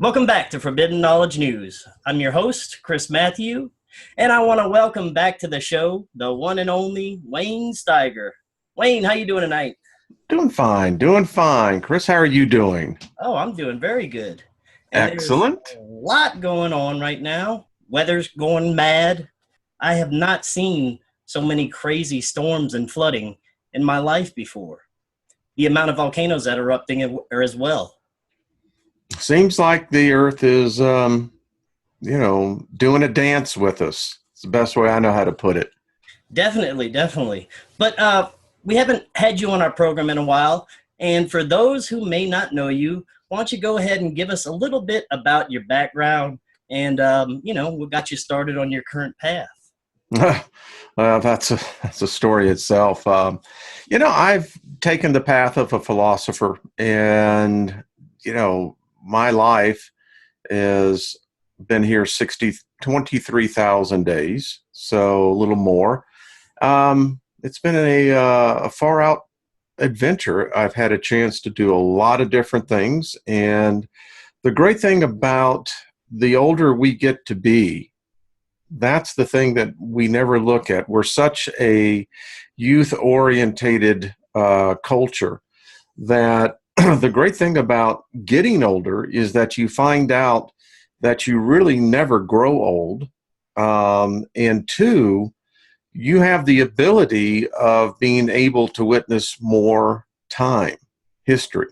Welcome back to Forbidden Knowledge News. I'm your host, Chris Matthew, and I want to welcome back to the show the one and only Wayne Steiger. Wayne, how you doing tonight? Doing fine. Chris, how are you doing? Oh, I'm doing very good. And Excellent. there's a lot going on right now. Weather's going mad. I have not seen so many crazy storms and flooding in my life before. The amount of volcanoes that are erupting are as well. Seems like the Earth is, doing a dance with us. It's the best way I know how to put it. Definitely. But we haven't had you on our program in a while. And for those who may not know you, why don't you go ahead and give us a little bit about your background and, what got you started on your current path? Well, that's a story itself. I've taken the path of a philosopher, and, my life has been here 23,000 days, so a little more. It's been a far out adventure. I've had a chance to do a lot of different things, and the great thing about the older we get to be, that's the thing that we never look at. We're such a youth-orientated culture that the great thing about getting older is that you find out that you really never grow old. And two, you have the ability of being able to witness more time, history.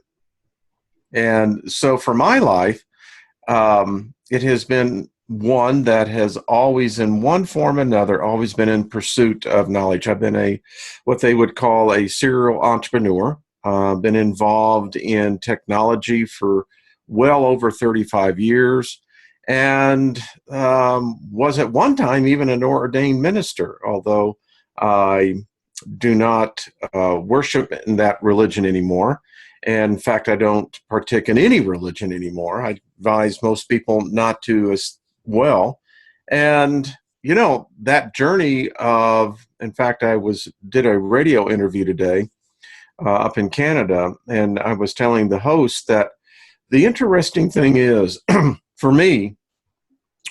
And so for my life, it has been one that has always, in one form or another, always been in pursuit of knowledge. I've been what they would call a serial entrepreneur. Been involved in technology for well over 35 years, and was at one time even an ordained minister, although I do not worship in that religion anymore. And in fact, I don't partake in any religion anymore. I advise most people not to as well. And, that journey of, in fact, did a radio interview today up in Canada, and I was telling the host that the interesting thing is, for me,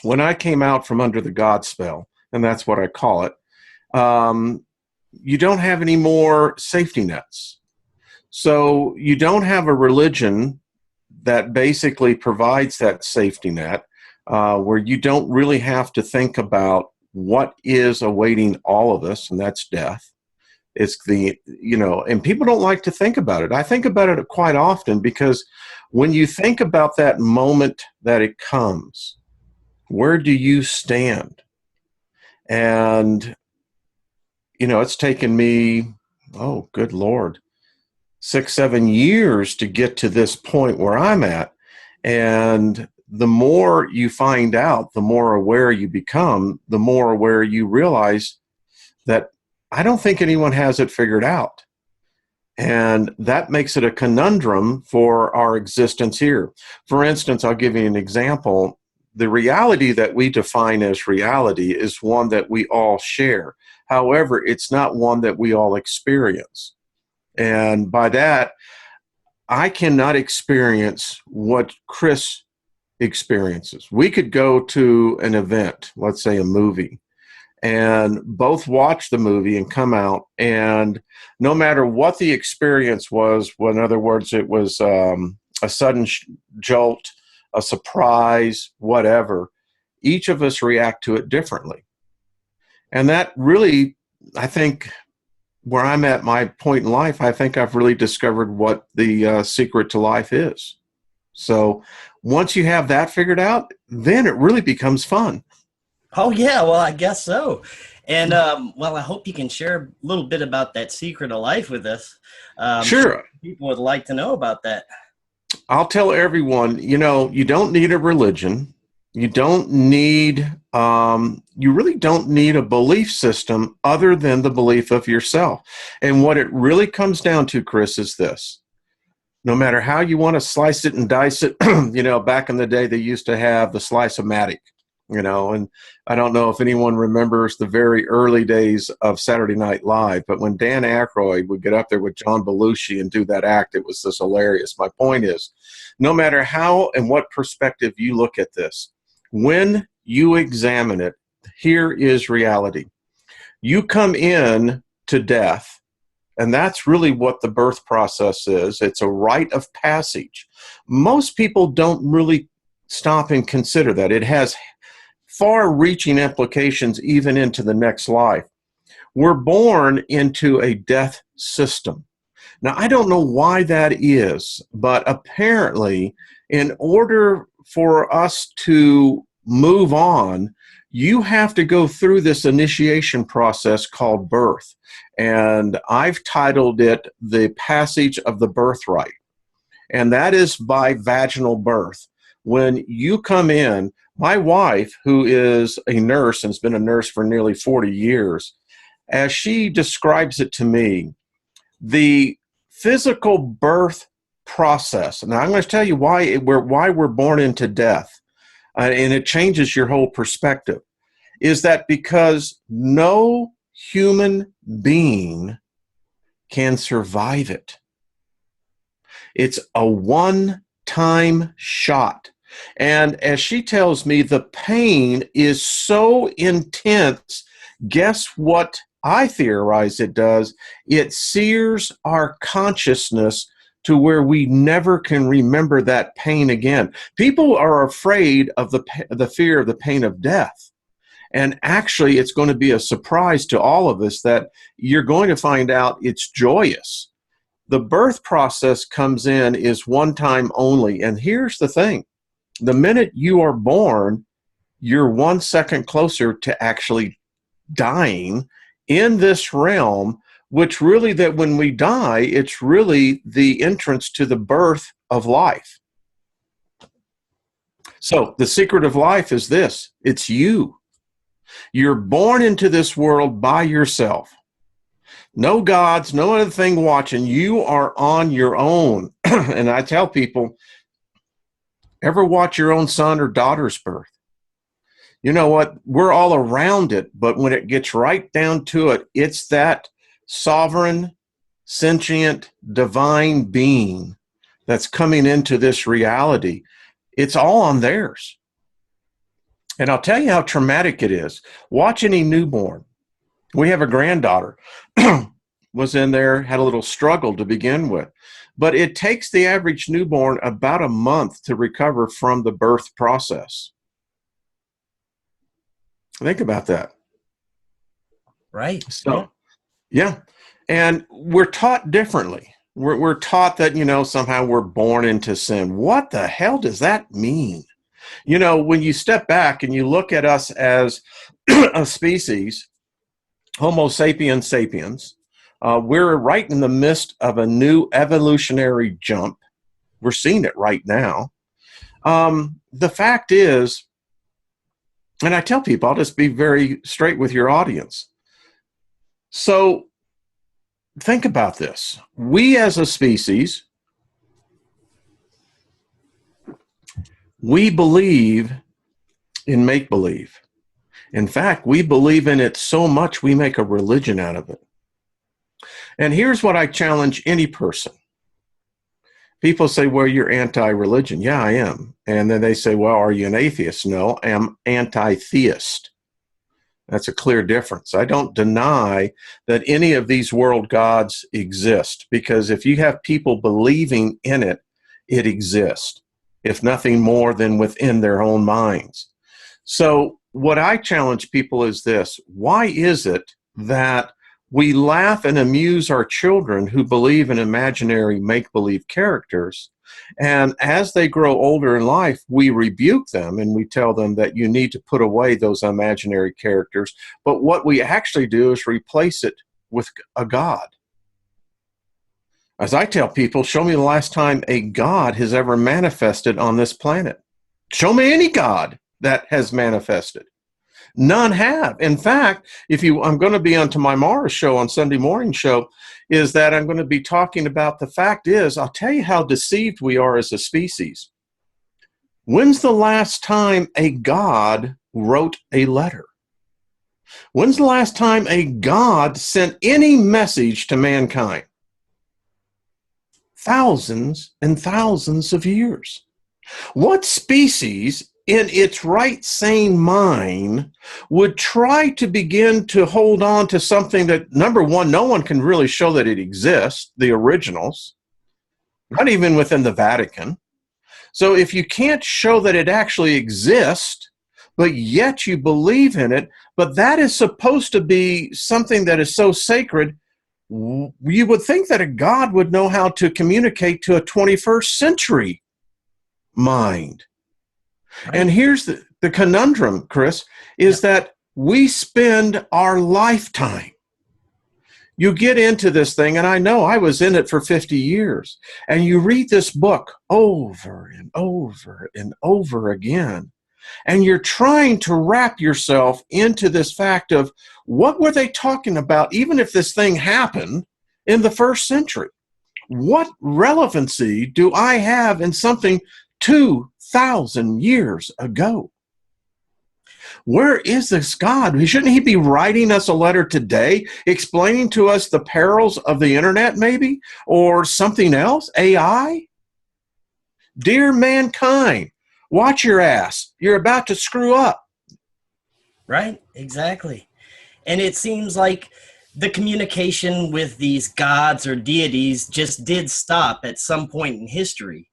when I came out from under the God spell, and that's what I call it, you don't have any more safety nets. So you don't have a religion that basically provides that safety net, where you don't really have to think about what is awaiting all of us, and that's death. It's and people don't like to think about it. I think about it quite often, because when you think about that moment that it comes, where do you stand? And, it's taken me, oh, good Lord, 6-7 years to get to this point where I'm at. And the more you find out, the more aware you become, the more aware you realize that I don't think anyone has it figured out. And that makes it a conundrum for our existence here. For instance, I'll give you an example. The reality that we define as reality is one that we all share. However, it's not one that we all experience. And by that, I cannot experience what Chris experiences. We could go to an event, let's say a movie, and both watch the movie and come out, and no matter what the experience was, well, in other words, it was a sudden jolt, a surprise, whatever, each of us react to it differently. And that really, I think, where I'm at my point in life, I think I've really discovered what the secret to life is. So once you have that figured out, then it really becomes fun. Oh, yeah, well, I guess so. And, I hope you can share a little bit about that secret of life with us. Sure. People would like to know about that. I'll tell everyone, you don't need a religion. You don't need, you really don't need a belief system other than the belief of yourself. And what it really comes down to, Chris, is this. No matter how you want to slice it and dice it, back in the day, they used to have the slice-o-matic. you know. And I don't know if anyone remembers the very early days of Saturday Night Live, but when Dan Aykroyd would get up there with John Belushi and do that act, it was just hilarious. My point is, no matter how and what perspective you look at this, when you examine it, here is reality. You come in to death, and that's really what the birth process is. It's a rite of passage. Most people don't really stop and consider that. It has far-reaching implications even into the next life. We're born into a death system. Now, I don't know why that is, but apparently, in order for us to move on, you have to go through this initiation process called birth. And I've titled it The Passage of the Birthright. And that is by vaginal birth. When you come in, my wife, who is a nurse and has been a nurse for nearly 40 years, as she describes it to me, the physical birth process, and I'm going to tell you why we're born into death, and it changes your whole perspective, is that because no human being can survive it. It's a one-time shot. And as she tells me, the pain is so intense. Guess what I theorize it does? It sears our consciousness to where we never can remember that pain again. People are afraid of the fear of the pain of death. And actually, it's going to be a surprise to all of us that you're going to find out it's joyous. The birth process comes in is one time only. And here's the thing. The minute you are born, you're 1 second closer to actually dying in this realm, which really that when we die, it's really the entrance to the birth of life. So the secret of life is this. It's you. You're born into this world by yourself. No gods, no other thing watching. You are on your own. And I tell people, ever watch your own son or daughter's birth? You know what? We're all around it, but when it gets right down to it, it's that sovereign, sentient, divine being that's coming into this reality. It's all on theirs. And I'll tell you how traumatic it is. Watch any newborn. We have a granddaughter, was in there, had a little struggle to begin with. But it takes the average newborn about a month to recover from the birth process. Think about that. Right. So, yeah. And we're taught differently. We're taught that, you know, somehow we're born into sin. What the hell does that mean? You know, when you step back and you look at us as a species, Homo sapiens sapiens, we're right in the midst of a new evolutionary jump. We're seeing it right now. The fact is, and I tell people, I'll just be very straight with your audience. So think about this. We as a species, we believe in make-believe. In fact, we believe in it so much we make a religion out of it. And here's what I challenge any person. People say, well, you're anti-religion. Yeah, I am. And then they say, well, are you an atheist? No, I'm anti-theist. That's a clear difference. I don't deny that any of these world gods exist, because if you have people believing in it, it exists, if nothing more than within their own minds. So what I challenge people is this. Why is it that we laugh and amuse our children who believe in imaginary make-believe characters, and as they grow older in life, we rebuke them and we tell them that you need to put away those imaginary characters, but what we actually do is replace it with a god. As I tell people, show me the last time a god has ever manifested on this planet. Show me any god that has manifested. None have. In fact, I'm going to be on tomorrow's show, on Sunday morning show, is that I'm going to be talking about the fact is, I'll tell you how deceived we are as a species. When's the last time a god wrote a letter? When's the last time a God sent any message to mankind? Thousands and thousands of years. What species in its right sane mind would try to begin to hold on to something that, number one, no one can really show that it exists, the originals, not even within the Vatican. So if you can't show that it actually exists, but yet you believe in it, but that is supposed to be something that is so sacred, you would think that a God would know how to communicate to a 21st century mind. Right. And here's the conundrum, Chris, is that we spend our lifetime. You get into this thing, and I know I was in it for 50 years, and you read this book over and over and over again, and you're trying to wrap yourself into this fact of what were they talking about, even if this thing happened in the first century? What relevancy do I have in something 2,000 years ago? Where is this God? Shouldn't he be writing us a letter today, explaining to us the perils of the internet maybe, or something else, AI? Dear mankind, watch your ass. You're about to screw up. Right, exactly. And it seems like the communication with these gods or deities just did stop at some point in history.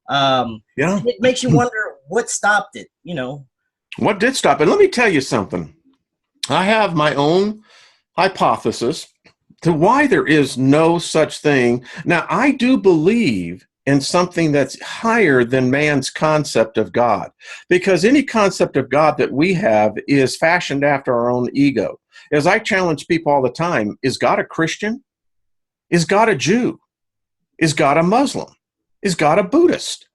It makes you wonder what stopped it, you know. What did stop it? Let me tell you something. I have my own hypothesis to why there is no such thing. Now, I do believe in something that's higher than man's concept of God, because any concept of God that we have is fashioned after our own ego. As I challenge people all the time, is God a Christian? Is God a Jew? Is God a Muslim? Is God a Buddhist?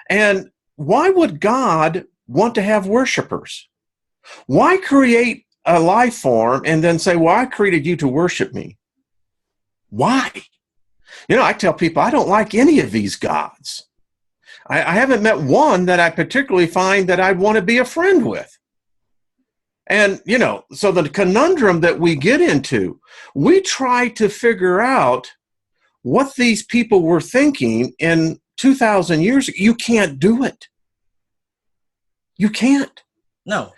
And why would God want to have worshipers? Why create a life form and then say, well, I created you to worship me? Why? You know, I tell people I don't like any of these gods. I haven't met one that I particularly find that I'd want to be a friend with. And, you know, so the conundrum that we get into, we try to figure out what these people were thinking in 2,000 years ago. You can't do it. You can't. No.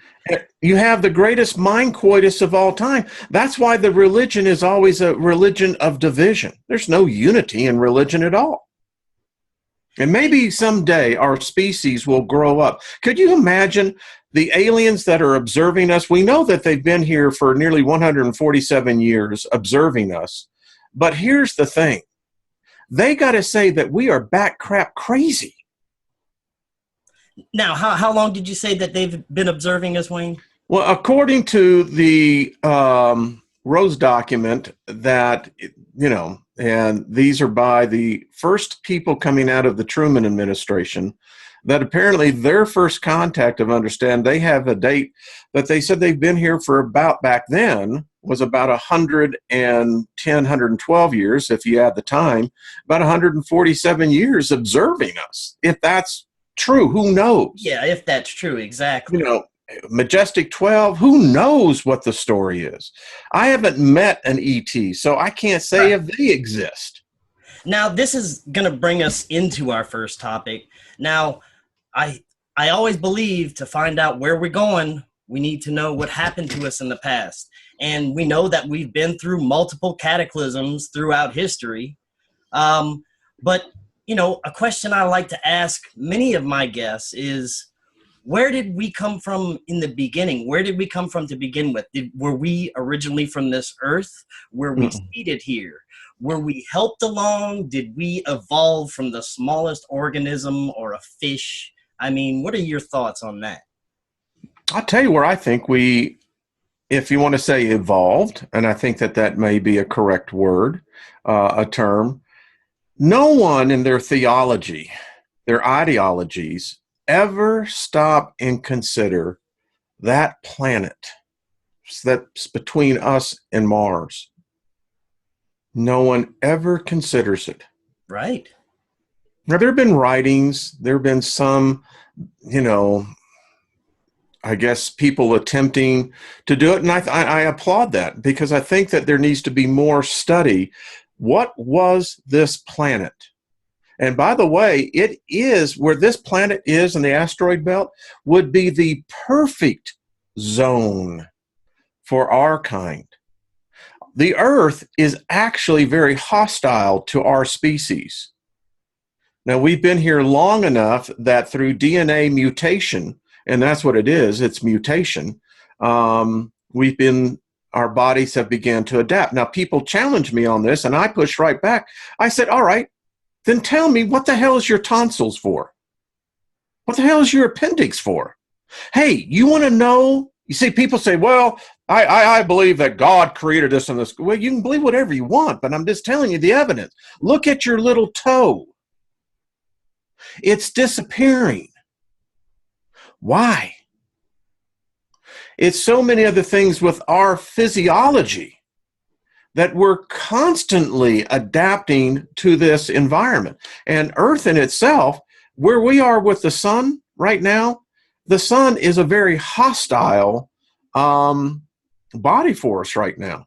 You have the greatest mind coitus of all time. That's why the religion is always a religion of division. There's no unity in religion at all. And maybe someday our species will grow up. Could you imagine the aliens that are observing us? We know that they've been here for nearly 147 years observing us. But here's the thing. They got to say that we are bat crap crazy. Now, how long did you say that they've been observing us, Wayne? Well, according to the Rose document that, you know, and these are by the first people coming out of the Truman administration, that apparently their first contact of understand, they have a date that they said they've been here for about, back then, was about 110, 112 years, if you add the time, about 147 years observing us. If that's true, who knows? Yeah, if that's true, exactly. You know, Majestic 12, who knows what the story is? I haven't met an ET, so I can't say if they exist. Now, this is going to bring us into our first topic. Now, I always believe to find out where we're going, we need to know what happened to us in the past. And we know that we've been through multiple cataclysms throughout history. But, you know, a question I like to ask many of my guests is, where did we come from in the beginning? Where did we come from to begin with? Were we originally from this earth? Were we seated here? Were we helped along? Did we evolve from the smallest organism or a fish? I mean, what are your thoughts on that? I'll tell you where I think we, if you want to say evolved, and I think that that may be a correct word, a term, no one in their theology, their ideologies, ever stop and consider that planet that's between us and Mars. No one ever considers it. Right. Now, there have been writings, there have been some, you know, I guess, people attempting to do it. And I applaud that, because I think that there needs to be more study. What was this planet? And by the way, it is where this planet is in the asteroid belt would be the perfect zone for our kind. The Earth is actually very hostile to our species. Now, we've been here long enough that through DNA mutation, and that's what it is, it's mutation, our bodies have begun to adapt. Now, people challenge me on this, and I push right back. I said, all right, then tell me, what the hell is your tonsils for? What the hell is your appendix for? Hey, you want to know? You see, people say, well, I believe that God created this and this. Well, you can believe whatever you want, but I'm just telling you the evidence. Look at your little toe. It's disappearing. Why? It's so many other things with our physiology that we're constantly adapting to this environment. And Earth in itself, where we are with the sun right now, the sun is a very hostile body for us right now.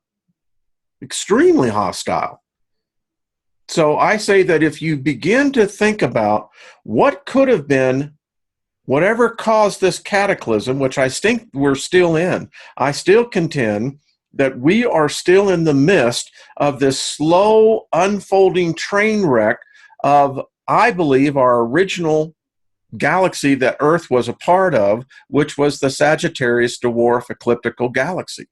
Extremely hostile. So I say that if you begin to think about what could have been, whatever caused this cataclysm, which I think we're still in, I still contend that we are still in the midst of this slow unfolding train wreck of, I believe, our original galaxy that Earth was a part of, which was the Sagittarius dwarf ecliptical galaxy,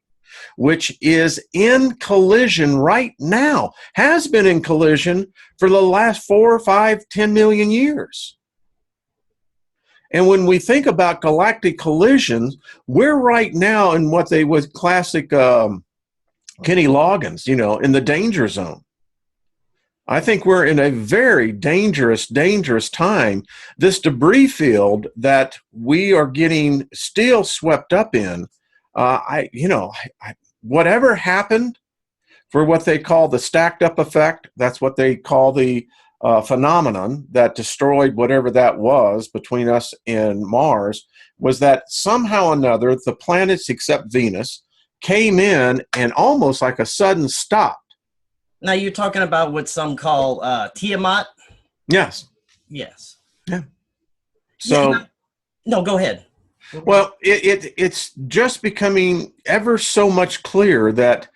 which is in collision right now, has been in collision for the last 4, 5, 10 million years. And when we think about galactic collisions, we're right now in what they was classic Kenny Loggins, in the danger zone. I think we're in a very dangerous time. This debris field that we are getting still swept up in, whatever happened for what they call the stacked up effect, that's what they call the phenomenon that destroyed whatever that was between us and Mars, was that somehow or another the planets except Venus came in and almost like a sudden stop. Now you're talking about what some call Tiamat? Yes. Yes. Yeah. So no, go ahead. Well, it's just becoming ever so much clearer that,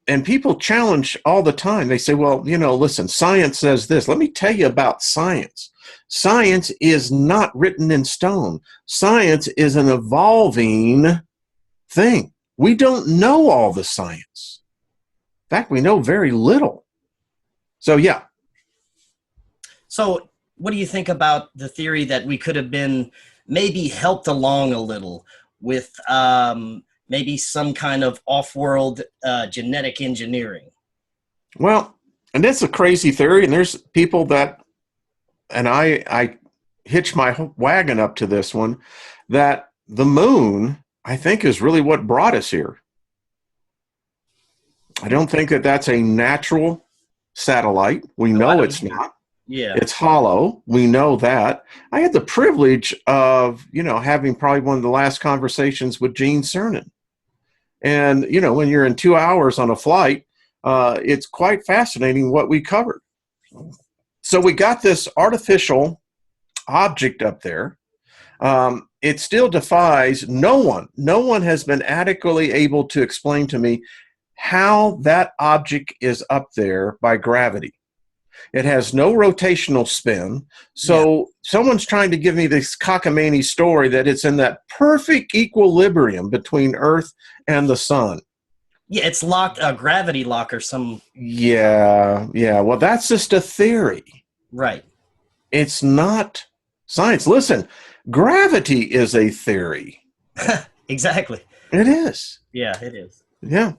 and people challenge all the time. They say, well, listen, science says this. Let me tell you about science. Science is not written in stone. Science is an evolving thing. We don't know all the science. In fact, we know very little. So, yeah. So what do you think about the theory that we could have been maybe helped along a little with maybe some kind of off-world genetic engineering? Well, and that's a crazy theory, and there's people that, and I hitch my wagon up to this one, that the moon, I think, is really what brought us here. I don't think that that's a natural satellite. We know it's not. Yeah. It's hollow. We know that. I had the privilege of, having probably one of the last conversations with Gene Cernan. And, when you're in 2 hours on a flight, it's quite fascinating what we covered. So we got this artificial object up there. It still defies no one has been adequately able to explain to me how that object is up there by gravity. It has no rotational spin. So someone's trying to give me this cockamamie story that it's in that perfect equilibrium between Earth and the sun. Yeah, it's locked, a gravity lock or some. Yeah. Well, that's just a theory. Right. It's not science. Listen, gravity is a theory. Exactly. It is. Yeah, it is. Yeah.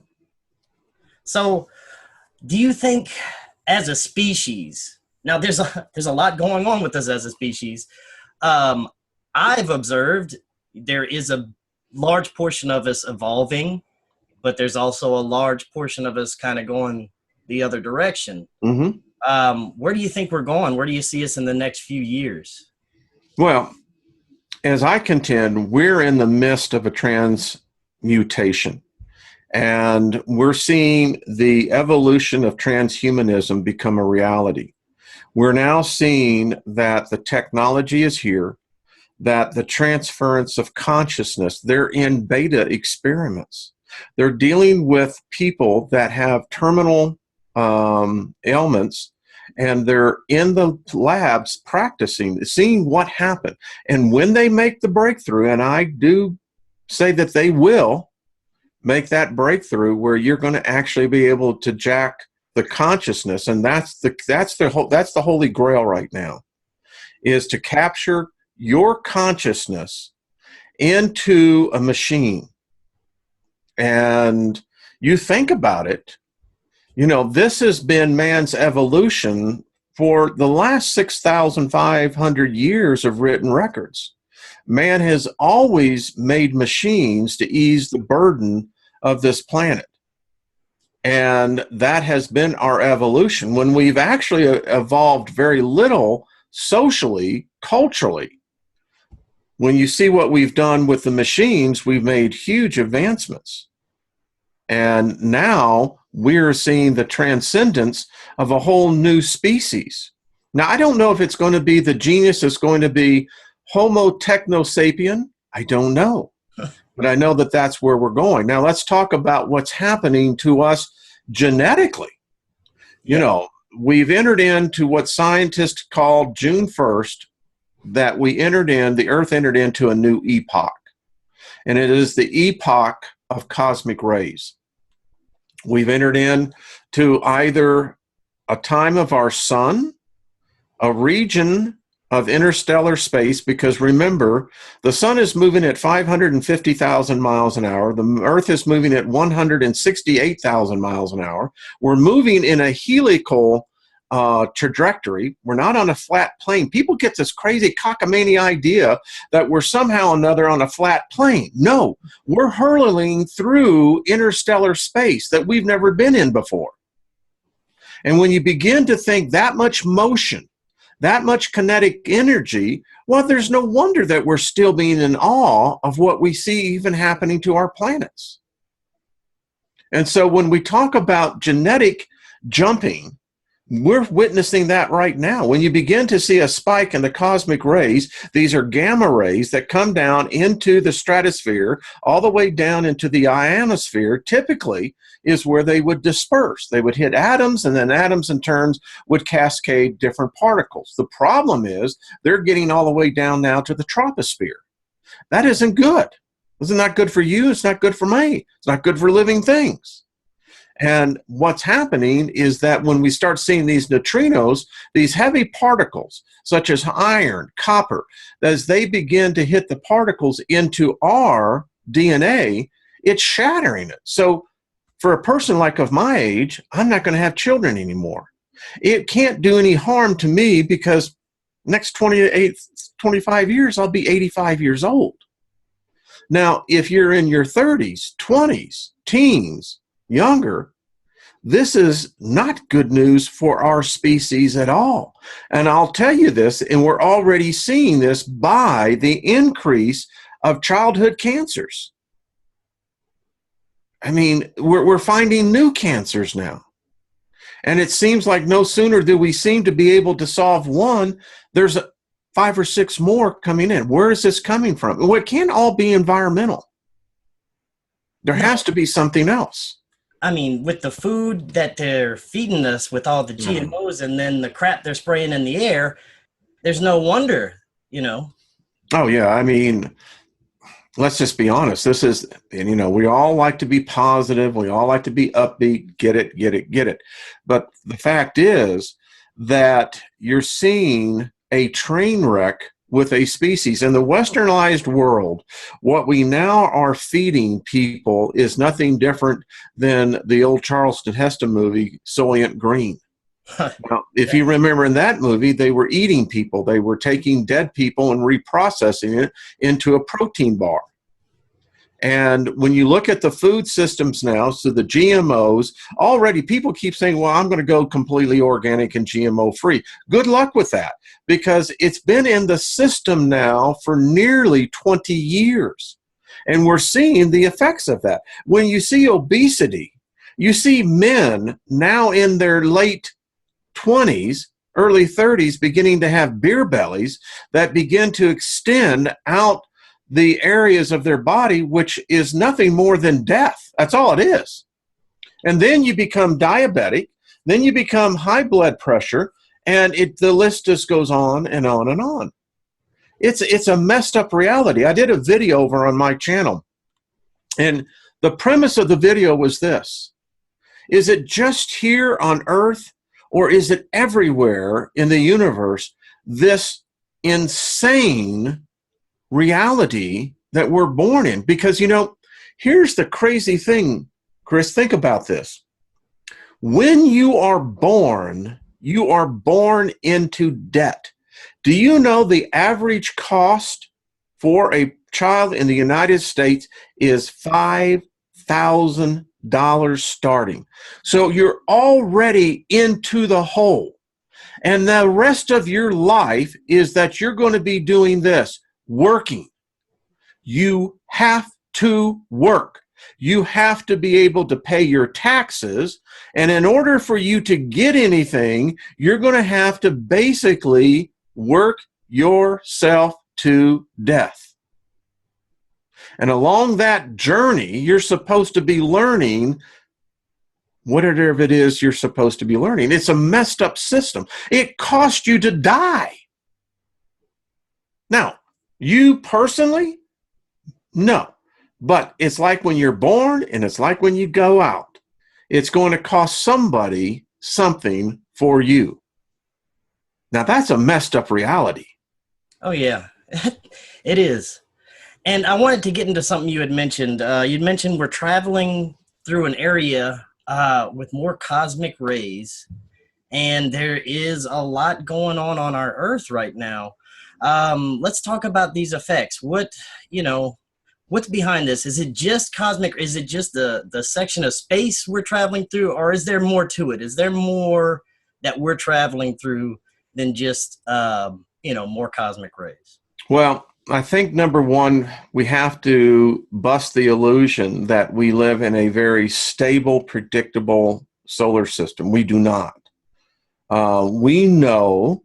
So do you think as a species, now there's a lot going on with us as a species. I've observed there is a large portion of us evolving, but there's also a large portion of us kind of going the other direction. Mm-hmm. Where do you think we're going? Where do you see us in the next few years? Well, as I contend, we're in the midst of a transmutation. And we're seeing the evolution of transhumanism become a reality. We're now seeing that the technology is here, that the transference of consciousness, they're in beta experiments. They're dealing with people that have terminal ailments, and they're in the labs practicing, seeing what happened. And when they make the breakthrough, and I do say that they will make that breakthrough where you're going to actually be able to jack the consciousness, and that's the holy grail right now, is to capture your consciousness into a machine. And you think about it, you know, this has been man's evolution for the last 6,500 years of written records. Man has always made machines to ease the burden of this planet. And that has been our evolution. When we've actually evolved very little socially, culturally, when you see what we've done with the machines, we've made huge advancements. And now we're seeing the transcendence of a whole new species. Now, I don't know if it's going to be the genius is going to be Homo techno sapien. I don't know. But I know that that's where we're going. Now, let's talk about what's happening to us genetically. You know, we've entered into what scientists call June 1st, that the Earth entered into a new epoch. And it is the epoch of cosmic rays. We've entered into either a time of our sun, a region of interstellar space, because remember, the sun is moving at 550,000 miles an hour. The Earth is moving at 168,000 miles an hour. We're moving in a helical trajectory. We're not on a flat plane. People get this crazy cockamamie idea that we're somehow or another on a flat plane. No, we're hurtling through interstellar space that we've never been in before. And when you begin to think that much motion, that much kinetic energy, well, there's no wonder that we're still being in awe of what we see even happening to our planets. And so when we talk about genetic jumping, we're witnessing that right now. When you begin to see a spike in the cosmic rays, these are gamma rays that come down into the stratosphere, all the way down into the ionosphere, typically is where they would disperse. They would hit atoms, and then atoms in turn would cascade different particles. The problem is they're getting all the way down now to the troposphere. That isn't good. It's not good for you. It's not good for me. It's not good for living things. And what's happening is that when we start seeing these neutrinos, these heavy particles, such as iron, copper, as they begin to hit the particles into our DNA, it's shattering it. So for a person like of my age, I'm not going to have children anymore. It can't do any harm to me because next 25 years, I'll be 85 years old. Now, if you're in your 30s, 20s, teens, younger, this is not good news for our species at all. And I'll tell you this, and we're already seeing this by the increase of childhood cancers. I mean, we're finding new cancers now. And it seems like no sooner do we seem to be able to solve one, there's 5 or 6 more coming in. Where is this coming from? Well, it can't all be environmental. There has to be something else. I mean, with the food that they're feeding us with all the GMOs and then the crap they're spraying in the air, there's no wonder, you know. Oh, yeah. I mean, let's just be honest. This is, and you know, we all like to be positive. We all like to be upbeat, get it, get it, get it. But the fact is that you're seeing a train wreck with a species. In the Westernized world, what we now are feeding people is nothing different than the old Charleston Heston movie, Soylent Green. Now, if you remember in that movie, they were eating people. They were taking dead people and reprocessing it into a protein bar. And when you look at the food systems now, so the GMOs, already people keep saying, well, I'm going to go completely organic and GMO free. Good luck with that, because it's been in the system now for nearly 20 years. And we're seeing the effects of that. When you see obesity, you see men now in their late 20s, early 30s, beginning to have beer bellies that begin to extend out the areas of their body, which is nothing more than death. That's all it is. And then you become diabetic, then you become high blood pressure, and the list just goes on and on and on. It's a messed up reality. I did a video over on my channel, and the premise of the video was this: is it just here on Earth, or is it everywhere in the universe, this insane reality that we're born in? Because, you know, here's the crazy thing, Chris, think about this. When you are born into debt. Do you know the average cost for a child in the United States is $5,000 starting? So you're already into the hole. And the rest of your life is that you're going to be doing this: working. You have to work. You have to be able to pay your taxes. And in order for you to get anything, you're going to have to basically work yourself to death. And along that journey, you're supposed to be learning whatever it is you're supposed to be learning. It's a messed up system. It costs you to die. Now, you personally, no. But it's like when you're born, and it's like when you go out. It's going to cost somebody something for you. Now, that's a messed up reality. Oh, yeah, it is. And I wanted to get into something you had mentioned. You'd mentioned we're traveling through an area with more cosmic rays, and there is a lot going on our Earth right now. Let's talk about these effects. What's behind this? Is it just cosmic? Is it just the section of space we're traveling through, or is there more to it? Is there more that we're traveling through than just more cosmic rays? Well, I think number one, we have to bust the illusion that we live in a very stable, predictable solar system. We do not. We know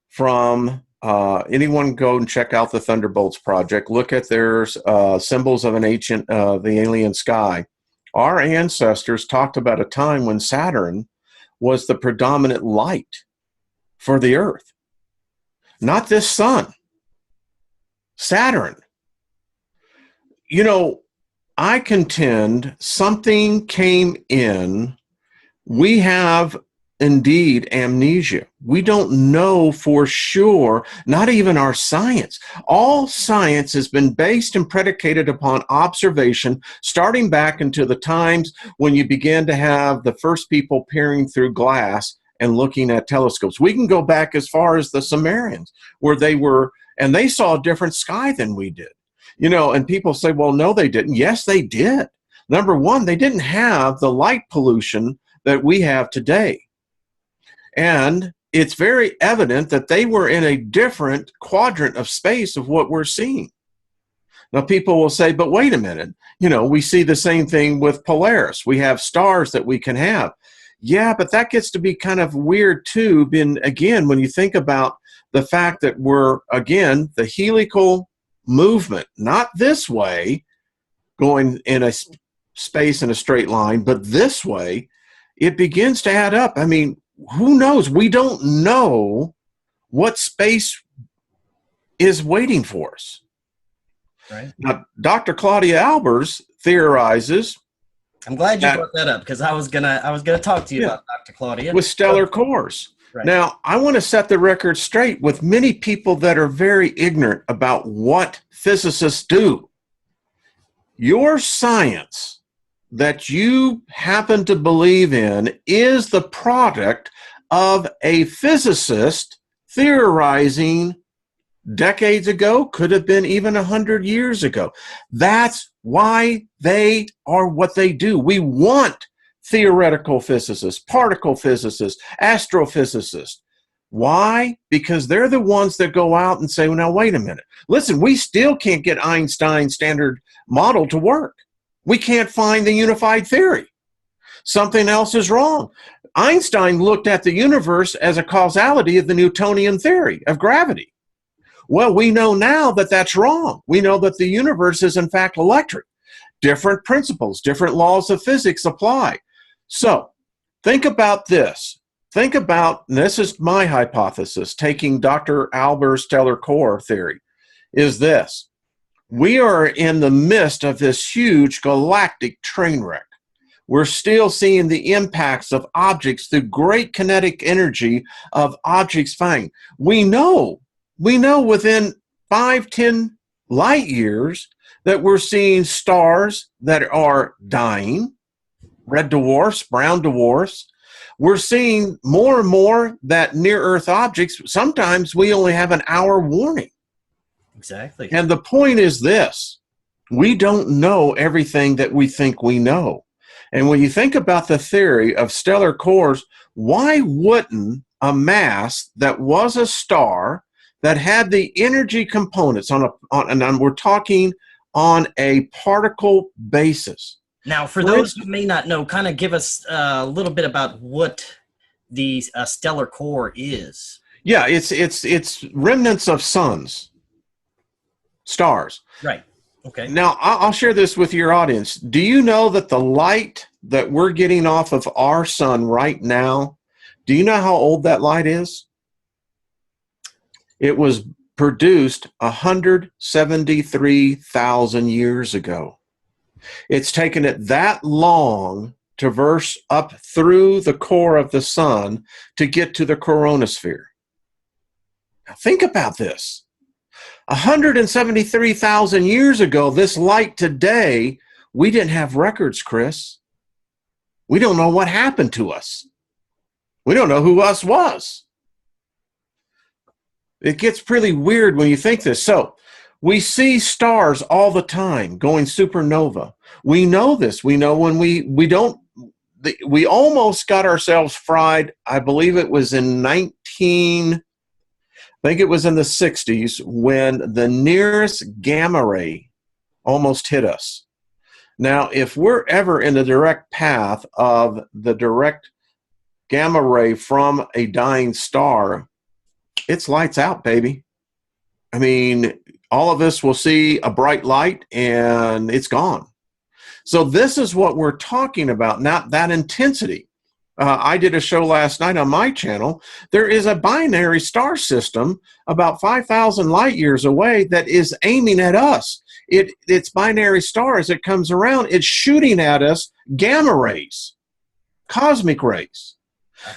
from anyone go and check out the Thunderbolts project, look at their symbols of the alien sky. Our ancestors talked about a time when Saturn was the predominant light for the Earth. Not this sun. Saturn. You know, I contend something came in. We have indeed amnesia. We don't know for sure, not even our science. All science has been based and predicated upon observation, starting back into the times when you began to have the first people peering through glass and looking at telescopes. We can go back as far as the Sumerians, where they saw a different sky than we did. You know, and people say, well, no, they didn't. Yes, they did. Number one, they didn't have the light pollution that we have today. And it's very evident that they were in a different quadrant of space of what we're seeing. Now, people will say, but wait a minute, we see the same thing with Polaris. We have stars that we can have. Yeah, but that gets to be kind of weird too. Again, when you think about the fact that we're, again, the helical movement, not this way, going in a space in a straight line, but this way, it begins to add up. I mean, who knows? We don't know what space is waiting for us. Right. Now, Dr. Claudia Albers theorizes. I'm glad you brought that up, because I was gonna talk to you about Dr. Claudia with stellar cores. Right. Now, I want to set the record straight with many people that are very ignorant about what physicists do. Your science that you happen to believe in is the product of a physicist theorizing decades ago, could have been even 100 years ago. That's why they are what they do. We want theoretical physicists, particle physicists, astrophysicists. Why? Because they're the ones that go out and say, well, now, wait a minute. Listen, we still can't get Einstein's standard model to work. We can't find the unified theory. Something else is wrong. Einstein looked at the universe as a causality of the Newtonian theory of gravity. Well, we know now that that's wrong. We know that the universe is, in fact, electric. Different principles, different laws of physics apply. So think about this. Think about, and this is my hypothesis, taking Dr. Albert's stellar core theory, is this. We are in the midst of this huge galactic train wreck. We're still seeing the impacts of objects, the great kinetic energy of objects flying. We know within 5-10 light years that we're seeing stars that are dying, red dwarfs, brown dwarfs. We're seeing more and more that near-Earth objects, sometimes we only have an hour warning. Exactly. And the point is this. We don't know everything that we think we know. And when you think about the theory of stellar cores, why wouldn't a mass that was a star that had the energy components and we're talking on a particle basis. Now, for those who may not know, kind of give us a little bit about what the stellar core is. Yeah, it's remnants of suns, stars. Right. Okay. Now, I'll share this with your audience. Do you know that the light that we're getting off of our sun right now, do you know how old that light is? It was produced 173,000 years ago. It's taken it that long to verse up through the core of the sun to get to the coronosphere. Now think about this. 173,000 years ago, this light today, we didn't have records, Chris. We don't know what happened to us. We don't know who us was. It gets pretty weird when you think this. So we see stars all the time going supernova. We know this. We know when we almost got ourselves fried. I believe it was in I think it was in the 60s when the nearest gamma ray almost hit us. Now, if we're ever in the direct path of the direct gamma ray from a dying star, it's lights out, baby. I mean, all of us will see a bright light and it's gone. So this is what we're talking about, not that intensity. I did a show last night on my channel. There is a binary star system about 5,000 light years away that is aiming at us. It's binary star as it comes around. It's shooting at us gamma rays, cosmic rays.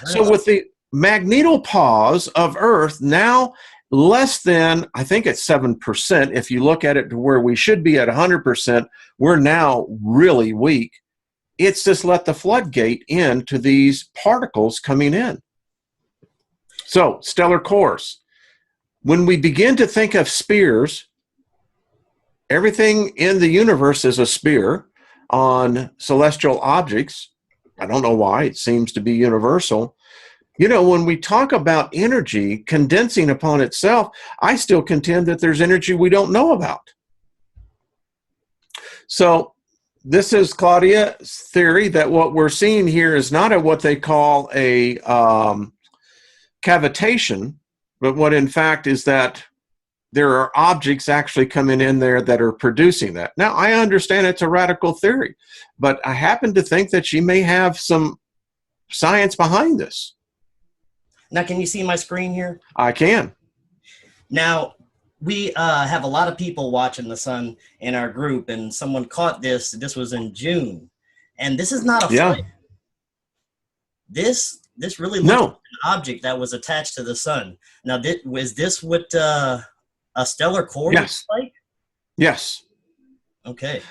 So with the magnetopause of Earth now less than, I think it's 7%. If you look at it to where we should be at 100%, we're now really weak. It's just let the floodgate into these particles coming in. So, stellar cores. When we begin to think of spheres, everything in the universe is a sphere on celestial objects. I don't know why. It seems to be universal. You know, when we talk about energy condensing upon itself, I still contend that there's energy we don't know about. So, this is Claudia's theory that what we're seeing here is not what they call a cavitation, but what in fact is that there are objects actually coming in there that are producing that. Now, I understand it's a radical theory, but I happen to think that she may have some science behind this. Now, can you see my screen here? I can. Now, we have a lot of people watching the sun in our group, and someone caught this. This was in June, and this is not a flare. This really looks like an object that was attached to the sun. Now, was this what a stellar core looks like? Yes. Okay.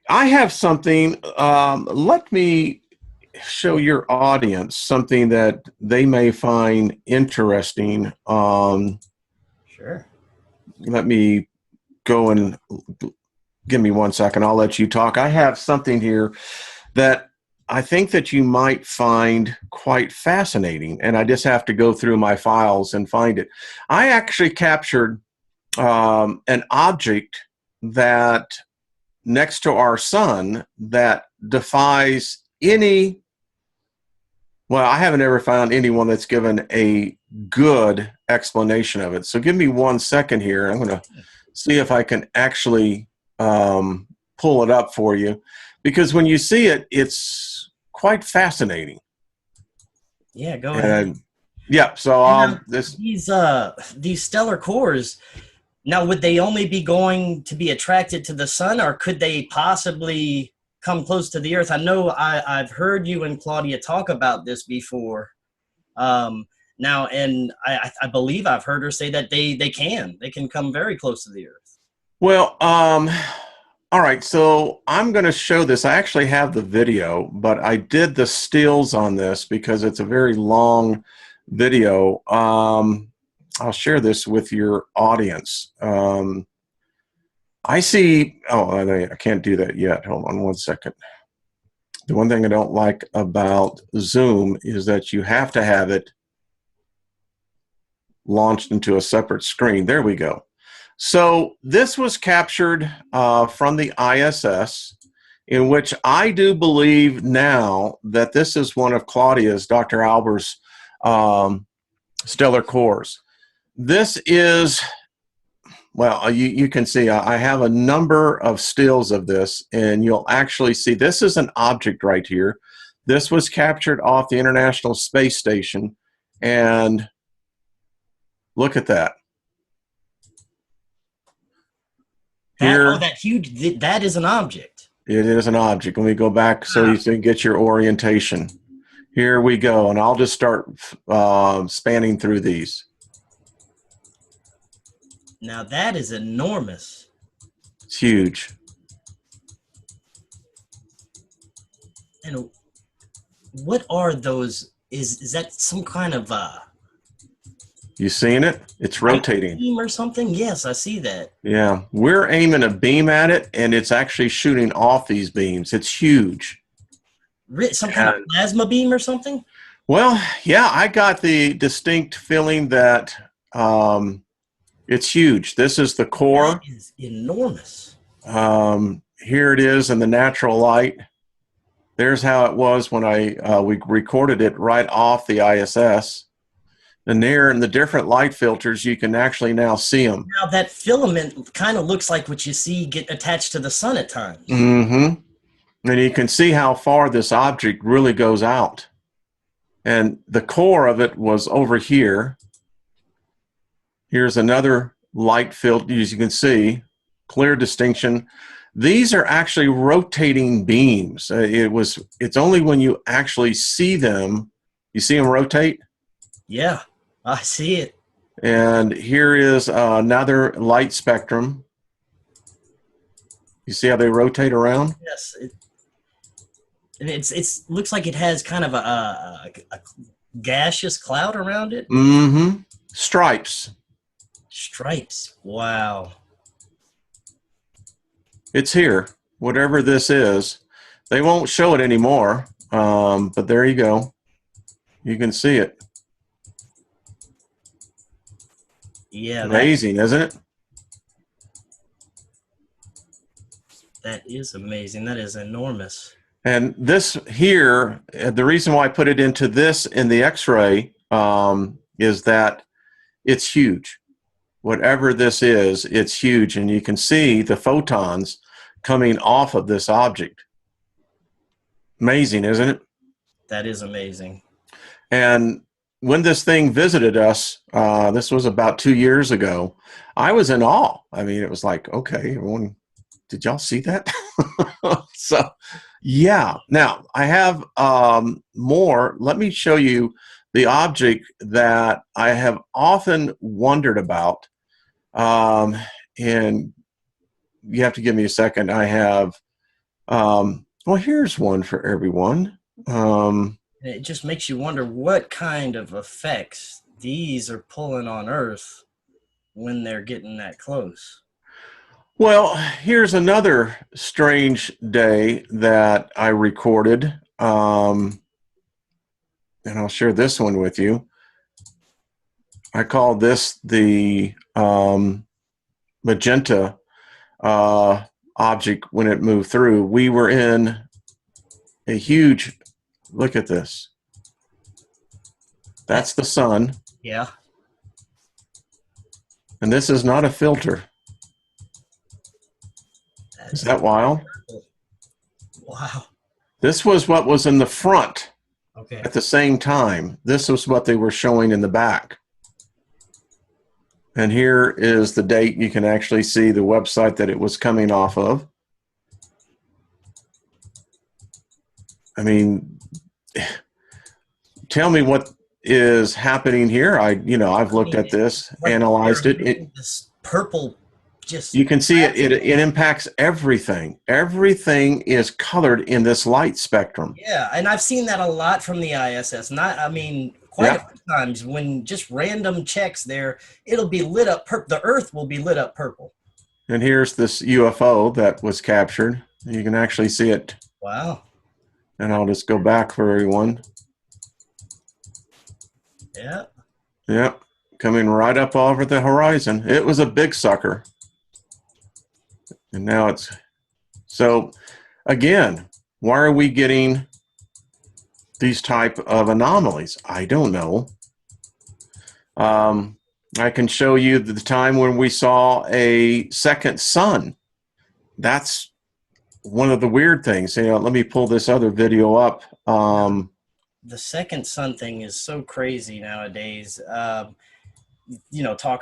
I have something. Let me show your audience something that they may find interesting. Sure. let me go and give me 1 second. I'll let you talk. I have something here that I think that you might find quite fascinating, and I just have to go through my files and find it. I actually captured an object that next to our sun that defies any, well, I haven't ever found anyone that's given a good explanation of it. So give me 1 second here. I'm going to see if I can actually pull it up for you, because when you see it, it's quite fascinating. Yeah, go ahead. Yeah, so And these stellar cores, now would they only be going to be attracted to the sun, or could they possibly come close to the earth? I know I've heard you and Claudia talk about this before. Now, and I believe I've heard her say that they can come very close to the earth. Well, all right, so I'm going to show this. I actually have the video, but I did the stills on this because it's a very long video. I'll share this with your audience. I see, oh, I can't do that yet. Hold on 1 second. The one thing I don't like about Zoom is that you have to have it launched into a separate screen. There we go. So this was captured from the ISS, in which I do believe now that this is one of Claudia's, Dr. Alber's, stellar cores. This is, well, you can see I have a number of stills of this, and you'll actually see this is an object right here. This was captured off the International Space Station, and look at that. Here, That huge, that is an object. It is an object. Let me go back so you can get your orientation. Here we go, and I'll just start spanning through these. Now that is enormous. It's huge. And what are those? Is that some kind of You seeing it? It's rotating. Beam or something? Yes, I see that. Yeah, we're aiming a beam at it, and it's actually shooting off these beams. It's huge. Some kind of plasma beam or something? Well, yeah, I got the distinct feeling that it's huge. This is the core. That is enormous. Here it is in the natural light. There's how it was when we recorded it right off the ISS. And there in the different light filters, you can actually now see them. Now that filament kind of looks like what you see get attached to the sun at times. Mm-hmm. And you can see how far this object really goes out. And the core of it was over here. Here's another light filter, as you can see, clear distinction. These are actually rotating beams. It's only when you actually see them, you see them rotate? Yeah, I see it. And here is another light spectrum. You see how they rotate around? Yes. It looks like it has kind of a gaseous cloud around it. Mm-hmm. Stripes. Stripes. Wow. It's here. Whatever this is. They won't show it anymore, but there you go. You can see it. Yeah. Amazing, isn't it? That is amazing. That is enormous. And this here, the reason why I put it into this in the X-ray is that it's huge. Whatever this is, it's huge. And you can see the photons coming off of this object. Amazing, isn't it? That is amazing. And when this thing visited us, this was about 2 years ago, I was in awe. I mean, it was like, okay, everyone, did y'all see that? So, yeah. Now, I have more. Let me show you the object that I have often wondered about. And you have to give me a second. I have, well, here's one for everyone. It just makes you wonder what kind of effects these are pulling on Earth when they're getting that close. Well, here's another strange day that I recorded, and I'll share this one with you. I call this the magenta object when it moved through. We were in a huge, look at this. That's the sun. Yeah. And this is not a filter. Is that wild? Wow. This was what was in the front Okay. at the same time. This was what they were showing in the back. And here is the date. You can actually see the website that it was coming off of. I mean, tell me what is happening here. I've looked at this, like analyzed it. This purple, just you can see it impacts everything. Everything is colored in this light spectrum. Yeah, and I've seen that a lot from the ISS. Quite a few times when just random checks there, it'll be lit up. The Earth will be lit up purple. And here's this UFO that was captured. You can actually see it. Wow. And I'll just go back for everyone. Yeah. Yep. Coming right up over the horizon. It was a big sucker. And now it's... So, again, why are we getting these type of anomalies? I don't know. I can show you the time when we saw a second sun. That's one of the weird things. Let me pull this other video up. The second sun thing is so crazy nowadays. Talk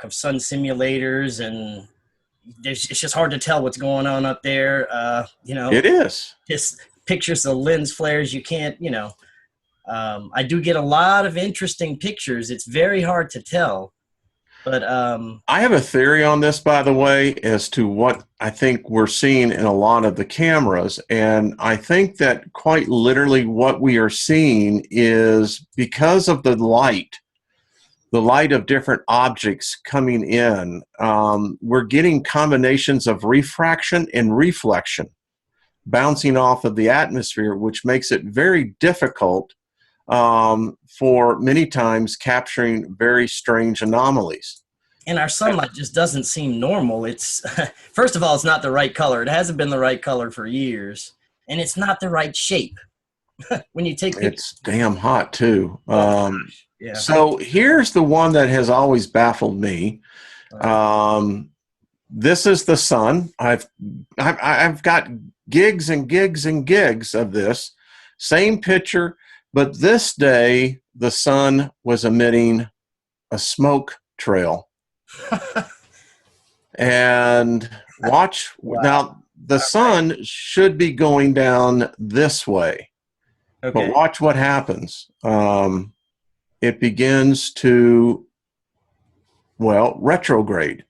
of sun simulators, and it's just hard to tell what's going on up there. It is. Just pictures of lens flares. You can't, I do get a lot of interesting pictures. It's very hard to tell. But I have a theory on this, by the way, as to what I think we're seeing in a lot of the cameras. And I think that quite literally what we are seeing is because of the light of different objects coming in, we're getting combinations of refraction and reflection bouncing off of the atmosphere, which makes it very difficult for many times capturing very strange anomalies. And our sunlight just doesn't seem normal. It's first of all, it's not the right color. It hasn't been the right color for years, and it's not the right shape. When you take it's damn hot too. Yeah. So here's the one that has always baffled me. This is the sun. I've got gigs and gigs and gigs of this same picture. But this day, the sun was emitting a smoke trail. And watch, wow. Now the sun should be going down this way. Okay. But watch what happens. It begins to, retrograde.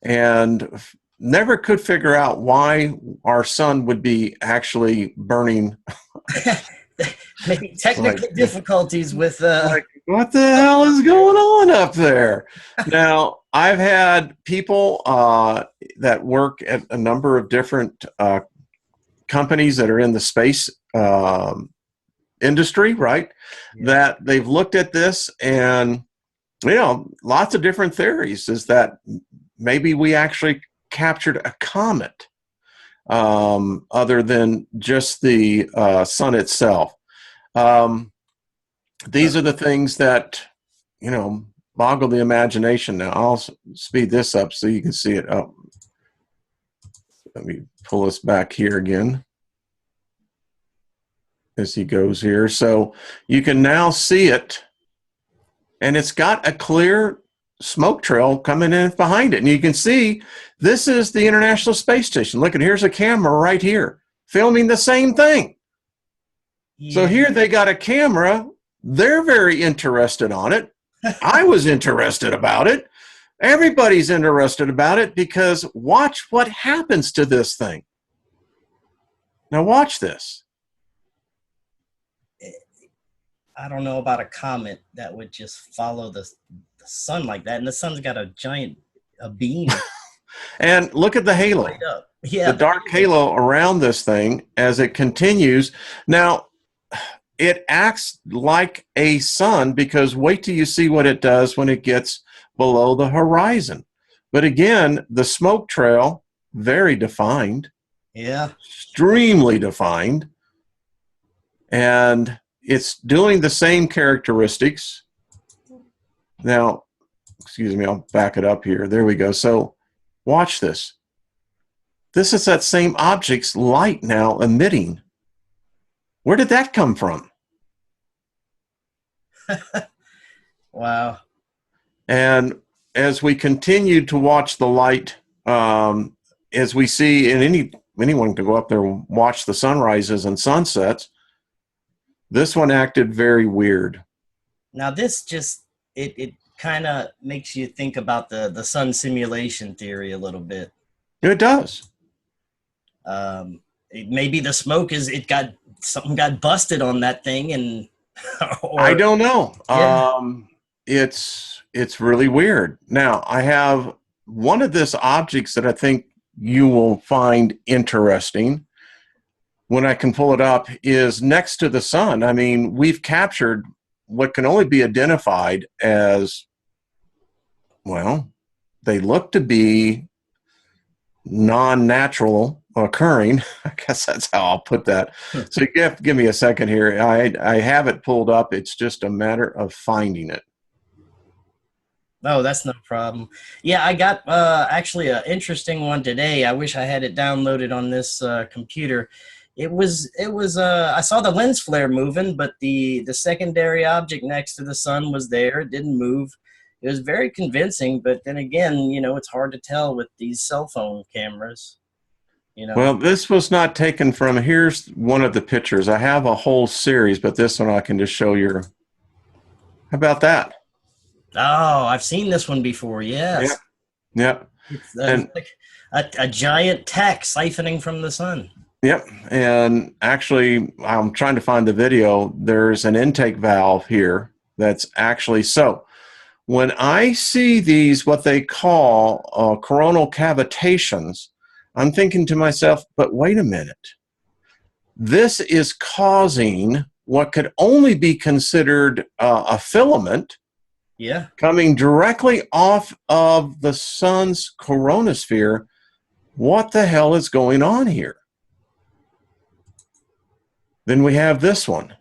And never could figure out why our sun would be actually burning. Maybe technical difficulties with what the hell is going on up there? Now, I've had people that work at a number of different companies that are in the space industry, right? Yeah. That they've looked at this, and lots of different theories is that maybe we actually captured a comet other than just the sun itself. These are the things that, boggle the imagination. Now, I'll speed this up so you can see it. Oh, let me pull this back here again as he goes here. So you can now see it, and it's got a clear smoke trail coming in behind it. And you can see this is the International Space Station. Look, here's a camera right here filming the same thing. Yeah. So here they got a camera. They're very interested on it. I was interested about it. Everybody's interested about it because watch what happens to this thing. Now watch this. I don't know about a comet that would just follow the sun like that. And the sun's got a giant a beam And look at the halo, right up. the Yeah. dark halo around this thing as it continues. Now, it acts like a sun because wait till you see what it does when it gets below the horizon. But again, the smoke trail, very defined, Yeah. extremely defined, and it's doing the same characteristics. Now, excuse me, I'll back it up here. There we go. So watch this. This is that same object's light now emitting. Where did that come from? Wow. And as we continue to watch the light, as we see, and anyone can go up there and watch the sunrises and sunsets, this one acted very weird. Now this just it kind of makes you think about the sun simulation theory a little bit. It does. Maybe the smoke is something got busted on that thing, and or I don't know. yeah. It's really weird. Now, I have one of these objects that I think you will find interesting when I can pull it up is next to the sun. I mean, we've captured what can only be identified as, well, they look to be non-natural occurring. I guess that's how I'll put that. So you have to give me a second here. I have it pulled up. It's just a matter of finding it. No, that's no problem. Yeah, I got actually an interesting one today. I wish I had it downloaded on this computer. It was I saw the lens flare moving, but the secondary object next to the sun was there. It didn't move. It was very convincing, but then again, it's hard to tell with these cell phone cameras, you know. Well, this was not taken from, here's one of the pictures. I have a whole series, but this one I can just show you. How about that? Oh, I've seen this one before. Yeah. Yes. Yeah. It's And like a giant tack siphoning from the sun. yep. And actually, I'm trying to find the video. There's an intake valve here that's actually so. When I see these, what they call coronal cavitations, I'm thinking to myself, but wait a minute. This is causing what could only be considered a filament Yeah. coming directly off of the sun's coronosphere. What the hell is going on here? Then we have this one.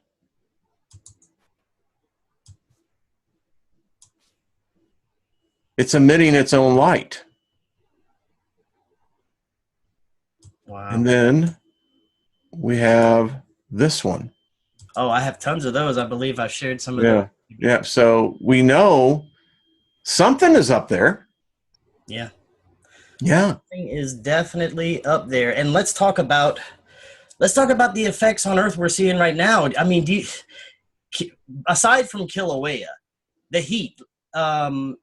It's emitting its own light. Wow. And then we have this one. Oh, I have tons of those. I believe I've shared some of Yeah. those. Yeah. So we know something is up there. Yeah. Yeah. Something is definitely up there. And let's talk about the effects on Earth we're seeing right now. I mean, aside from Kilauea, the heat,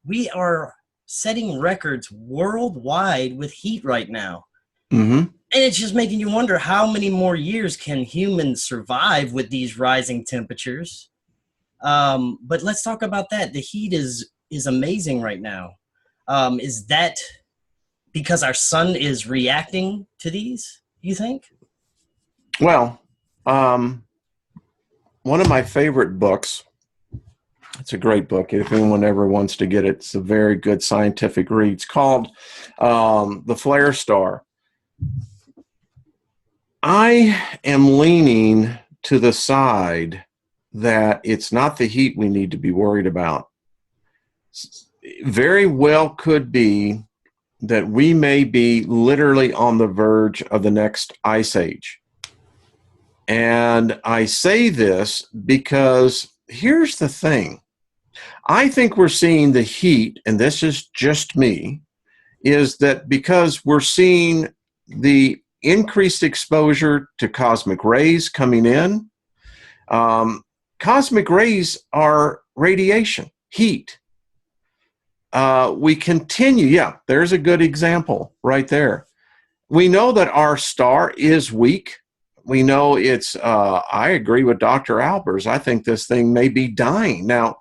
we are setting records worldwide with heat right now. Mm-hmm. And it's just making you wonder how many more years can humans survive with these rising temperatures. But let's talk about that. The heat is amazing right now. Is that because our sun is reacting to these, you think? Well, one of my favorite books, it's a great book. If anyone ever wants to get it, it's a very good scientific read. It's called The Flare Star. I am leaning to the side that it's not the heat we need to be worried about. Very well could be that we may be literally on the verge of the next ice age. And I say this because here's the thing. I think we're seeing the heat, and this is just me, is that because we're seeing the increased exposure to cosmic rays coming in. Cosmic rays are radiation, heat. We continue, yeah, there's a good example right there. We know that our star is weak. We know it's, I agree with Dr. Albers. I think this thing may be dying. Now,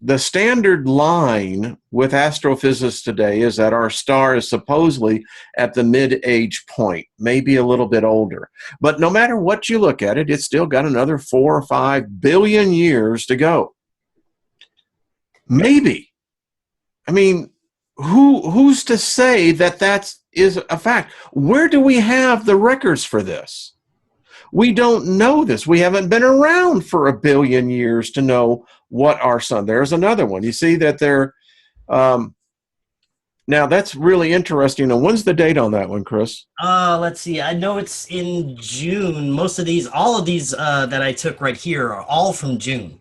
the standard line with astrophysicists today is that our star is supposedly at the mid-age point, maybe a little bit older. But no matter what you look at it, it's still got another 4 or 5 billion years to go. Maybe. I mean, who's to say that that is a fact? Where do we have the records for this? We don't know this. We haven't been around for 1 billion years to know what our sun. There's another one. You see that there. Now that's really interesting. And when's the date on that one, Chris? Let's see. I know it's in June. Most of these, all of these that I took right here are all from June.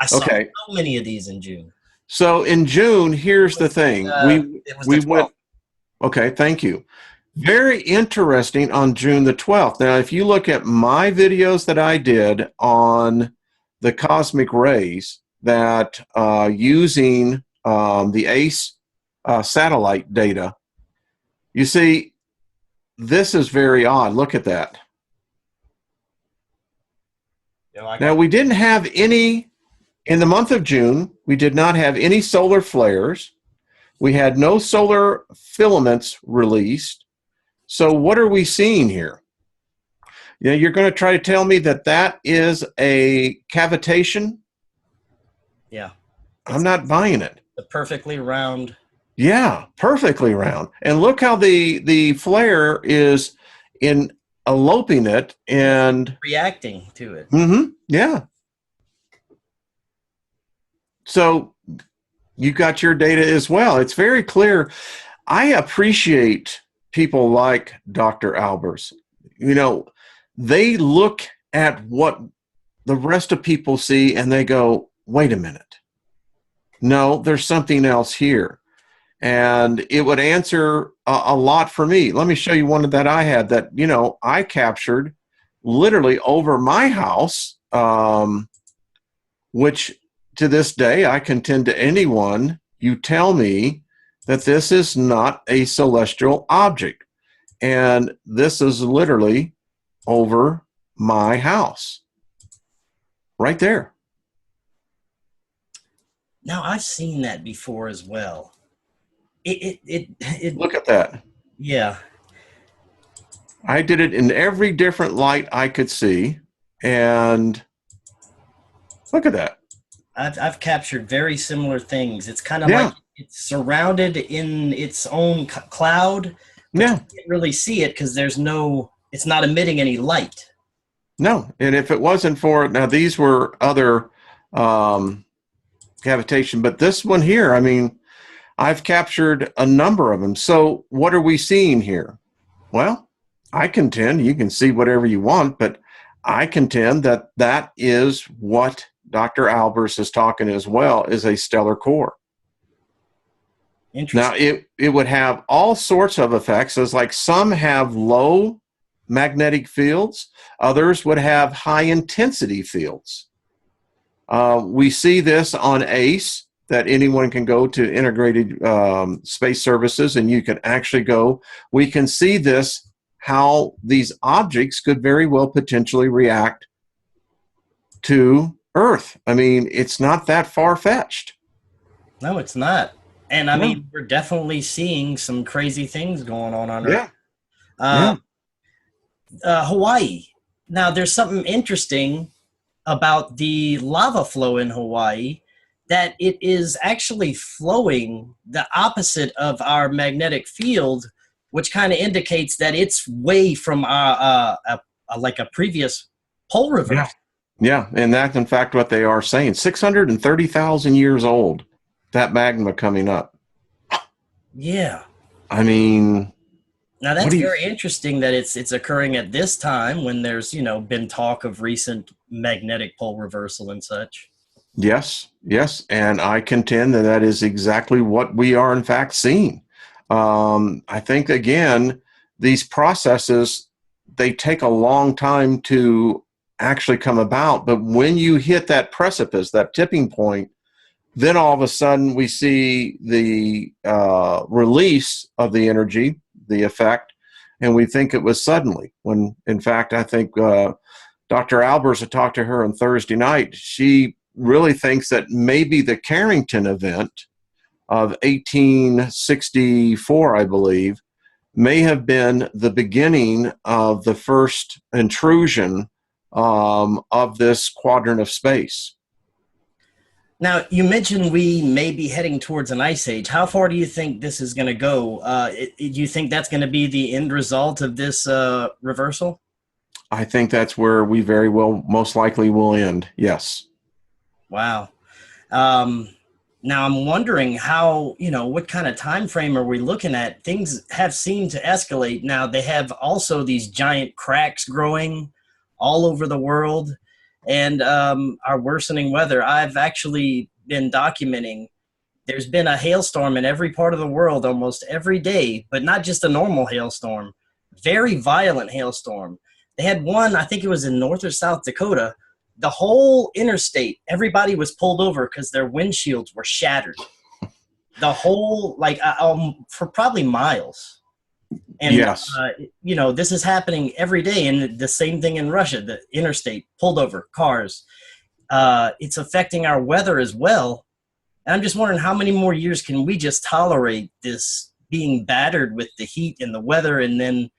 I saw so many of these in June. So in June, here's the thing. We went. Okay, thank you. Very interesting on June the 12th. Now, if you look at my videos that I did on the cosmic rays, that using the ACE satellite data, you see, this is very odd. Look at that. Now, we didn't have any, in the month of June, we did not have any solar flares. We had no solar filaments released. So what are we seeing here? You know, you're going to try to tell me that that is a cavitation? Yeah. I'm not buying it. The perfectly round. Yeah, perfectly round. And look how the flare is in eloping it and reacting to it. Mm-hmm. Yeah. So you got your data as well. It's very clear. I appreciate people like Dr. Albers. You know, they look at what the rest of people see and they go, wait a minute. No, there's something else here. And it would answer a lot for me. Let me show you one that I had that, you know, I captured literally over my house, which to this day, I contend to anyone, you tell me that this is not a celestial object. And this is literally over my house. Right there. Now, I've seen that before as well. Look at that. Yeah. I did it in every different light I could see. And look at that. I've captured very similar things. It's kind of like it's surrounded in its own cloud. Yeah. You can't really see it because there's no, it's not emitting any light. No. And if it wasn't for, now these were other cavitation, but this one here, I mean, I've captured a number of them. So what are we seeing here? Well, I contend, you can see whatever you want, but I contend that that is what Dr. Albers is talking as well, is a stellar core. Now, it would have all sorts of effects, as like some have low magnetic fields, others would have high intensity fields. We see this on ACE, that anyone can go to Integrated Space Services and you can actually go. We can see this, how these objects could very well potentially react to Earth. I mean, it's not that far-fetched. No, it's not. And I mean, we're definitely seeing some crazy things going on Earth. Hawaii. Now, there's something interesting about the lava flow in Hawaii, that it is actually flowing the opposite of our magnetic field, which kind of indicates that it's way from like a previous pole reversal. Yeah, and that's in fact what they are saying. 630,000 years old, that magma coming up. Yeah. I mean, now that's very interesting that it's occurring at this time when there's, you know, been talk of recent magnetic pole reversal and such. Yes, yes, and I contend that that is exactly what we are in fact seeing. I think, again, these processes, they take a long time to actually come about, but when you hit that precipice, that tipping point, then all of a sudden we see the release of the energy, the effect, and we think it was suddenly, when in fact I think Dr. Albers, I talked to her on Thursday night, she really thinks that maybe the Carrington event of 1864, I believe, may have been the beginning of the first intrusion of this quadrant of space. Now, you mentioned we may be heading towards an ice age. How far do you think this is going to go? Do you think that's going to be the end result of this reversal? I think that's where we very well, most likely will end. Yes. Wow. Now I'm wondering how, what kind of time frame are we looking at? Things have seemed to escalate. Now they have also these giant cracks growing all over the world, and our worsening weather. I've actually been documenting there's been a hailstorm in every part of the world almost every day, but not just a normal hailstorm, very violent hailstorm. They had one, I think it was in North or South Dakota. The whole interstate, everybody was pulled over because their windshields were shattered. The whole, for probably miles. And, yes. This is happening every day. And the same thing in Russia, the interstate, pulled over cars. It's affecting our weather as well. And I'm just wondering how many more years can we just tolerate this being battered with the heat and the weather, and then,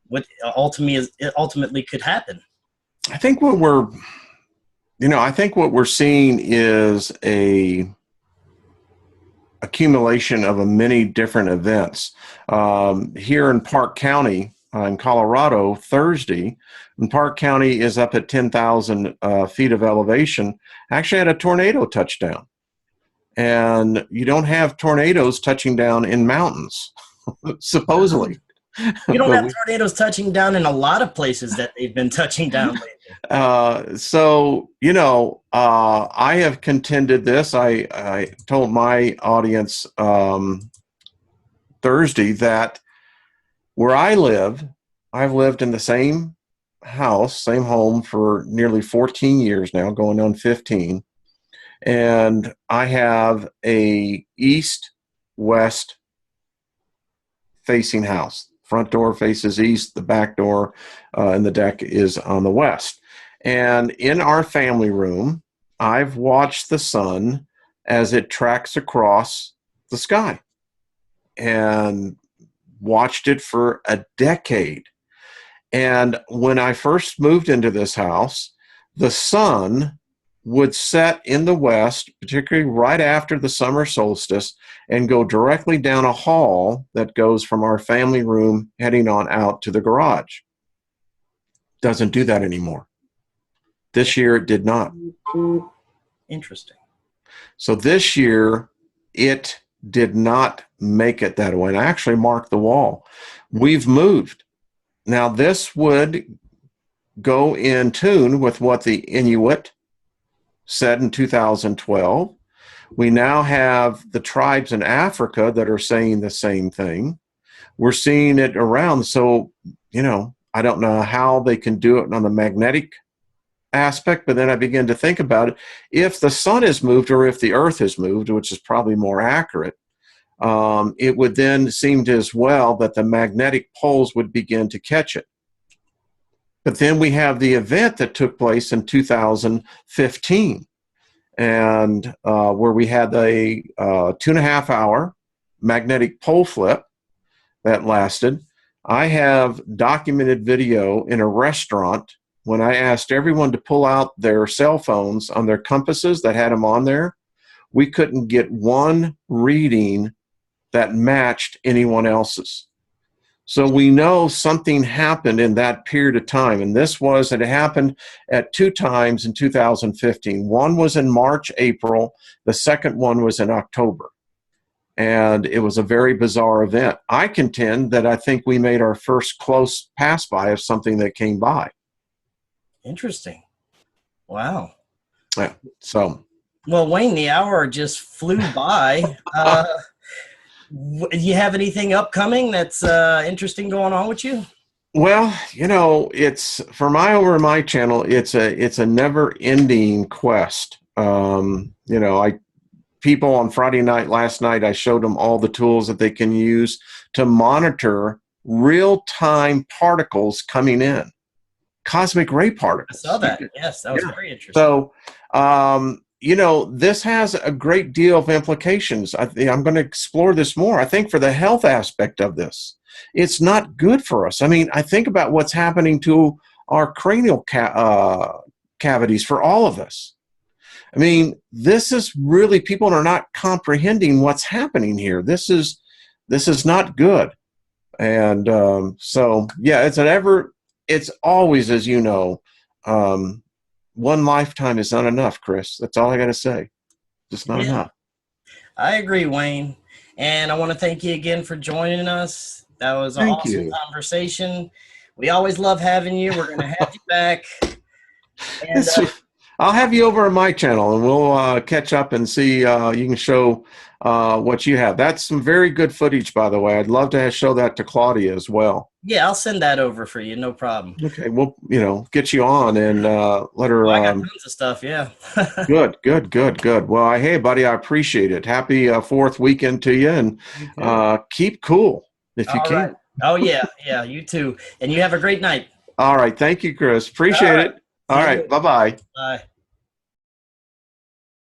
what ultimately could happen. I think what we're seeing is a accumulation of many different events. Here in Park County, in Colorado, Thursday, and Park County is up at 10,000 feet of elevation, actually had a tornado touchdown. And you don't have tornadoes touching down in mountains, supposedly. You don't have tornadoes touching down in a lot of places that they've been touching down lately. I have contended this. I told my audience Thursday that where I live, I've lived in the same house, same home for nearly 14 years now, going on 15. And I have a east-west facing house. Front door faces east, the back door and the deck is on the west. And in our family room, I've watched the sun as it tracks across the sky and watched it for a decade. And when I first moved into this house, the sun would set in the west, particularly right after the summer solstice, and go directly down a hall that goes from our family room heading on out to the garage. Doesn't do that anymore. This year it did not. Interesting. So this year it did not make it that way. And I actually marked the wall. We've moved. Now this would go in tune with what the Inuit said in 2012. We now have the tribes in Africa that are saying the same thing. We're seeing it around. So, I don't know how they can do it on the magnetic aspect, but then I begin to think about it. If the sun is moved or if the earth has moved, which is probably more accurate, it would then seem to as well that the magnetic poles would begin to catch it. But then we have the event that took place in 2015, and where we had a 2.5 hour magnetic pole flip that lasted. I have documented video in a restaurant when I asked everyone to pull out their cell phones on their compasses that had them on there. We couldn't get one reading that matched anyone else's. So we know something happened in that period of time. And it happened at 2 times in 2015. One was in March, April. The second one was in October. And it was a very bizarre event. I contend that I think we made our first close pass by of something that came by. Interesting. Wow. Yeah. So. Well, Wayne, the hour just flew by. Do you have anything upcoming that's interesting going on with you? Well, it's for my channel. It's a never-ending quest. People on Friday night, last night, I showed them all the tools that they can use to monitor real-time particles coming in. cosmic ray I particles. saw that. Yes, that was Yeah. very interesting. So, this has a great deal of implications. I'm going to explore this more. I think for the health aspect of this, it's not good for us. I mean, I think about what's happening to our cranial cavities for all of us. I mean, this is really, people are not comprehending what's happening here. This is not good. And so, yeah, it's always, as you know, one lifetime is not enough, Chris. That's all I got to say. Just not Yeah, enough. I agree, Wayne. And I want to thank you again for joining us. That was an Thank awesome you. conversation. We always love having you. We're going to have you back. And I'll have you over on my channel, and we'll catch up and see. You can show what you have. That's some very good footage, by the way. I'd love to show that to Claudia as well. yeah, I'll send that over for you. No problem. Okay, we'll get you on and let her. Well, I got tons of stuff. Yeah. Good. Well, hey, buddy, I appreciate it. Happy fourth weekend to you, and You too. keep cool if you All right. can. Oh, yeah. Yeah, you too. And you have a great night. All right, thank you, Chris. All Appreciate right. it. All See you right, later. bye-bye. Bye.